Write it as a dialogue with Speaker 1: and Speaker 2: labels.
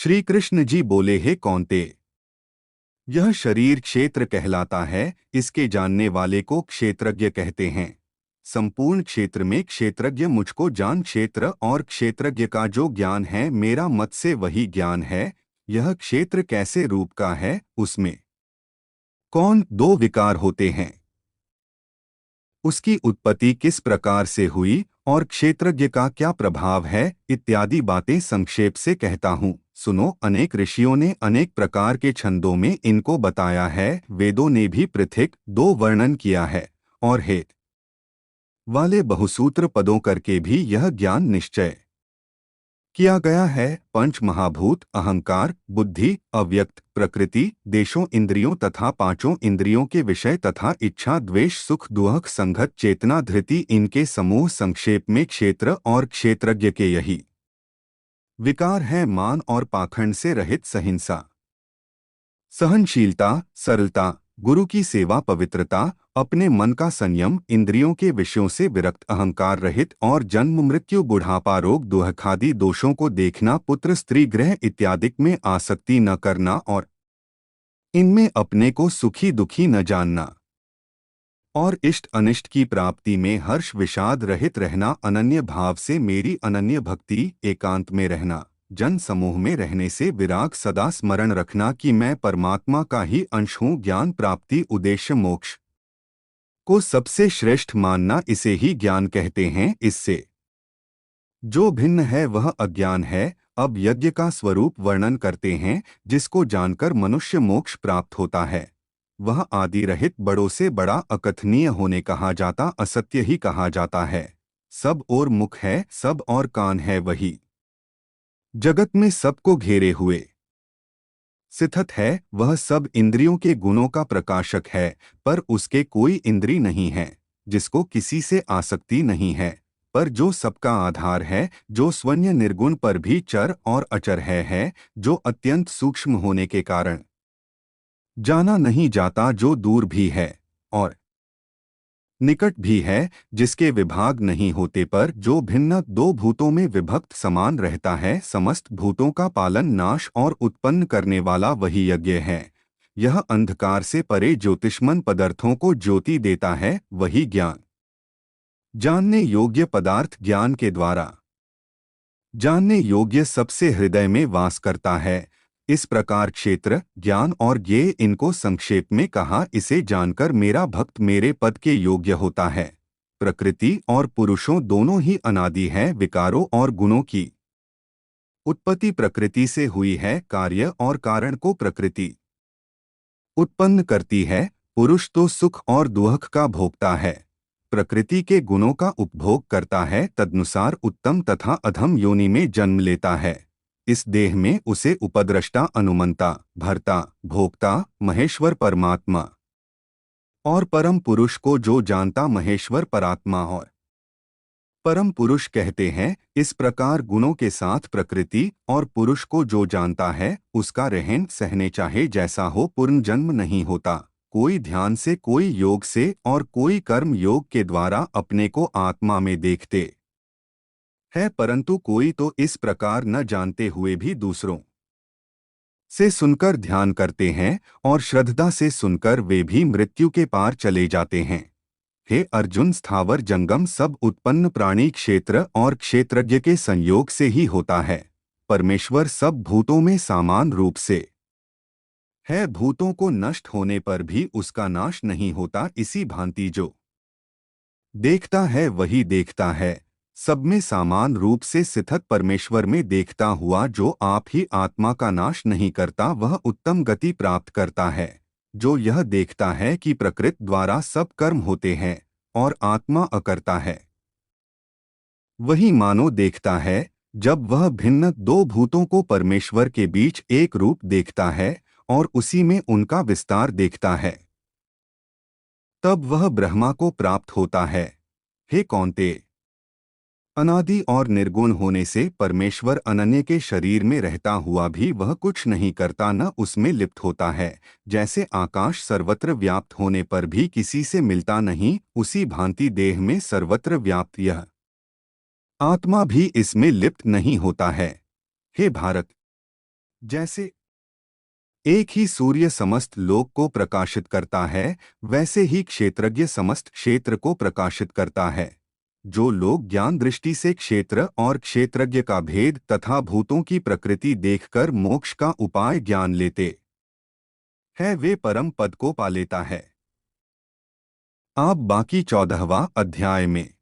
Speaker 1: श्री कृष्ण जी बोले, हे कौन्ते, यह शरीर क्षेत्र कहलाता है। इसके जानने वाले को क्षेत्रज्ञ कहते हैं। संपूर्ण क्षेत्र में क्षेत्रज्ञ मुझको जान, क्षेत्र और क्षेत्रज्ञ का जो ज्ञान है मेरा मत से वही ज्ञान है। यह क्षेत्र कैसे रूप का है, उसमें कौन दो विकार होते हैं, उसकी उत्पत्ति किस प्रकार से हुई और क्षेत्रज्ञ का क्या प्रभाव है, इत्यादि बातें संक्षेप से कहता हूँ। सुनो, अनेक ऋषियों ने अनेक प्रकार के छंदों में इनको बताया है। वेदों ने भी पृथक दो वर्णन किया है और हेत वाले बहुसूत्र पदों करके भी यह ज्ञान निश्चय किया गया है। पंच महाभूत, अहंकार, बुद्धि, अव्यक्त, प्रकृति, देशों, इंद्रियों तथा पांचों इंद्रियों के विषय तथा इच्छा, द्वेष, सुख, दुख, संघत, चेतना, धृति, इनके समूह संक्षेप में क्षेत्र और क्षेत्रज्ञ के यही विकार हैं। मान और पाखंड से रहित सहिंसा, सहनशीलता, सरलता, गुरु की सेवा, पवित्रता, अपने मन का संयम, इंद्रियों के विषयों से विरक्त, अहंकार रहित और जन्म, मृत्यु, बुढ़ापा, रोग, दुःखादि दोषों को देखना, पुत्र, स्त्री, गृह इत्यादि में आसक्ति न करना और इनमें अपने को सुखी दुखी न जानना और इष्ट अनिष्ट की प्राप्ति में हर्ष विषाद रहित रहना, अनन्य भाव से मेरी अनन्य भक्ति, एकांत में रहना, जन समूह में रहने से विराग, सदा स्मरण रखना कि मैं परमात्मा का ही अंश हूँ, ज्ञान प्राप्ति, उद्देश्य मोक्ष को सबसे श्रेष्ठ मानना, इसे ही ज्ञान कहते हैं। इससे जो भिन्न है वह अज्ञान है। अब यज्ञ का स्वरूप वर्णन करते हैं, जिसको जानकर मनुष्य मोक्ष प्राप्त होता है। वह आदि रहित, बड़ों से बड़ा, अकथनीय होने कहा जाता, असत्य ही कहा जाता है। सब और मुख है, सब और कान है, वही जगत में सबको घेरे हुए स्थित है। वह सब इंद्रियों के गुणों का प्रकाशक है, पर उसके कोई इंद्री नहीं है, जिसको किसी से आसक्ति नहीं है, पर जो सबका आधार है, जो स्वन्य निर्गुण पर भी चर और अचर है, जो अत्यंत सूक्ष्म होने के कारण जाना नहीं जाता, जो दूर भी है और निकट भी है, जिसके विभाग नहीं होते, पर जो भिन्न दो भूतों में विभक्त समान रहता है। समस्त भूतों का पालन, नाश और उत्पन्न करने वाला वही यज्ञ है। यह अंधकार से परे ज्योतिष्मन पदार्थों को ज्योति देता है, वही ज्ञान जानने योग्य पदार्थ ज्ञान के द्वारा जानने योग्य सबसे हृदय में वास करता है। इस प्रकार क्षेत्र, ज्ञान और ज्ञेय, इनको संक्षेप में कहा। इसे जानकर मेरा भक्त मेरे पद के योग्य होता है। प्रकृति और पुरुषों दोनों ही अनादि है। विकारों और गुणों की उत्पत्ति प्रकृति से हुई है। कार्य और कारण को प्रकृति उत्पन्न करती है। पुरुष तो सुख और दुख का भोगता है, प्रकृति के गुणों का उपभोग करता है, तदनुसार उत्तम तथा अधम योनि में जन्म लेता है। इस देह में उसे उपद्रष्टा, अनुमंता, भर्ता, भोक्ता, महेश्वर परमात्मा और परम पुरुष को जो जानता महेश्वर परात्मा और परम पुरुष कहते हैं। इस प्रकार गुणों के साथ प्रकृति और पुरुष को जो जानता है, उसका रहन सहने चाहे जैसा हो, पूर्ण जन्म नहीं होता। कोई ध्यान से, कोई योग से और कोई कर्म योग के द्वारा अपने को आत्मा में देखते है, परंतु कोई तो इस प्रकार न जानते हुए भी दूसरों से सुनकर ध्यान करते हैं और श्रद्धा से सुनकर वे भी मृत्यु के पार चले जाते हैं। हे अर्जुन, स्थावर जंगम सब उत्पन्न प्राणी क्षेत्र और क्षेत्रज्ञ के संयोग से ही होता है। परमेश्वर सब भूतों में समान रूप से है। भूतों को नष्ट होने पर भी उसका नाश नहीं होता। इसी भांति जो देखता है वही देखता है। सब में समान रूप से स्थित परमेश्वर में देखता हुआ जो आप ही आत्मा का नाश नहीं करता, वह उत्तम गति प्राप्त करता है। जो यह देखता है कि प्रकृति द्वारा सब कर्म होते हैं और आत्मा अकर्ता है, वही मानो देखता है। जब वह भिन्न दो भूतों को परमेश्वर के बीच एक रूप देखता है और उसी में उनका विस्तार देखता है, तब वह ब्रह्मा को प्राप्त होता है। हे कौन्तेय, अनादि और निर्गुण होने से परमेश्वर अनन्य के शरीर में रहता हुआ भी वह कुछ नहीं करता, न उसमें लिप्त होता है। जैसे आकाश सर्वत्र व्याप्त होने पर भी किसी से मिलता नहीं, उसी भांति देह में सर्वत्र व्याप्त यह आत्मा भी इसमें लिप्त नहीं होता है। हे भारत, जैसे एक ही सूर्य समस्त लोक को प्रकाशित करता है, वैसे ही क्षेत्रज्ञ समस्त क्षेत्र को प्रकाशित करता है। जो लोग ज्ञान दृष्टि से क्षेत्र और क्षेत्रज्ञ का भेद तथा भूतों की प्रकृति देखकर मोक्ष का उपाय ज्ञान लेते हैं, वे परम पद को पा लेता है। आप बाकी 14वां अध्याय में